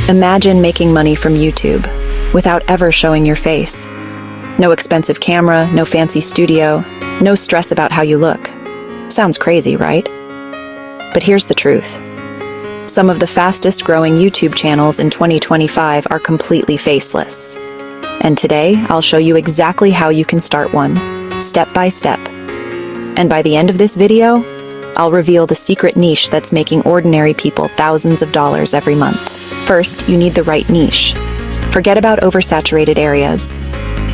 Imagine making money from YouTube without ever showing your face. No expensive camera, no fancy studio, no stress about how you look. Sounds crazy, right? But here's the truth. Some of the fastest growing YouTube channels in 2025 are completely faceless. And today, I'll show you exactly how you can start one, step by step. And by the end of this video, I'll reveal the secret niche that's making ordinary people thousands of dollars every month. First, you need the right niche. Forget about oversaturated areas.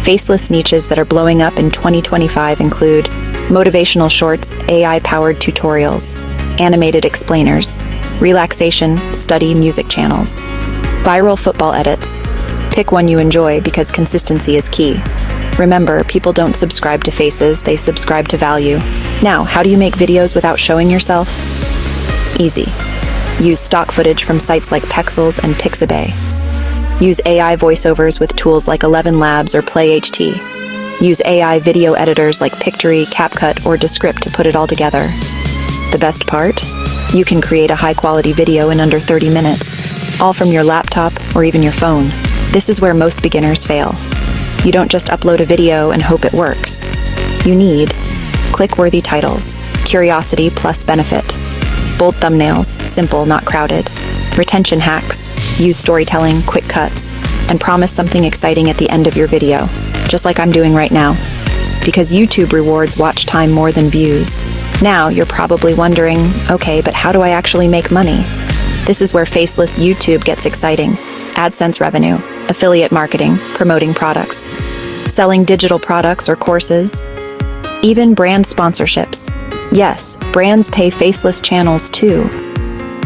Faceless niches that are blowing up in 2025 include motivational shorts, AI-powered tutorials, animated explainers, relaxation, study music channels, viral football edits. Pick one you enjoy because consistency is key. Remember, people don't subscribe to faces, they subscribe to value. Now, how do you make videos without showing yourself? Easy. Use stock footage from sites like Pexels and Pixabay. Use AI voiceovers with tools like 11 Labs or PlayHT. Use AI video editors like Pictory, CapCut, or Descript to put it all together. The best part? You can create a high-quality video in under 30 minutes, all from your laptop or even your phone. This is where most beginners fail. You don't just upload a video and hope it works. You need click-worthy titles, curiosity plus benefit, bold thumbnails, simple, not crowded, retention hacks, use storytelling, quick cuts, and promise something exciting at the end of your video, just like I'm doing right now. Because YouTube rewards watch time more than views. Now, you're probably wondering, okay, but how do I actually make money? This is where Faceless YouTube gets exciting. AdSense revenue, affiliate marketing, promoting products, selling digital products or courses, even brand sponsorships. Yes, brands pay faceless channels too.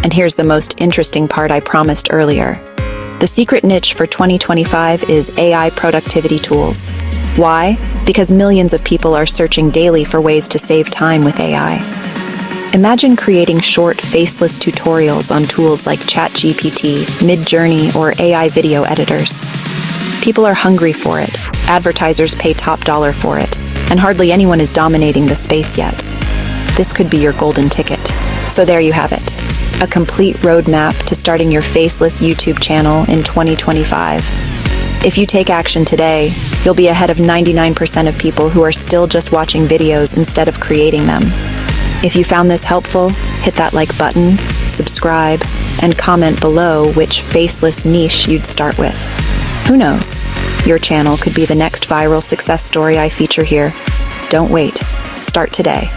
And here's the most interesting part I promised earlier. The secret niche for 2025 is AI productivity tools. Why? Because millions of people are searching daily for ways to save time with AI. Imagine creating short, faceless tutorials on tools like ChatGPT, Midjourney, or AI video editors. People are hungry for it, advertisers pay top dollar for it, and hardly anyone is dominating the space yet. This could be your golden ticket. So there you have it. A complete roadmap to starting your faceless YouTube channel in 2025. If you take action today, you'll be ahead of 99% of people who are still just watching videos instead of creating them. If you found this helpful, hit that like button, subscribe, and comment below which faceless niche you'd start with. Who knows? Your channel could be the next viral success story I feature here. Don't wait. Start today.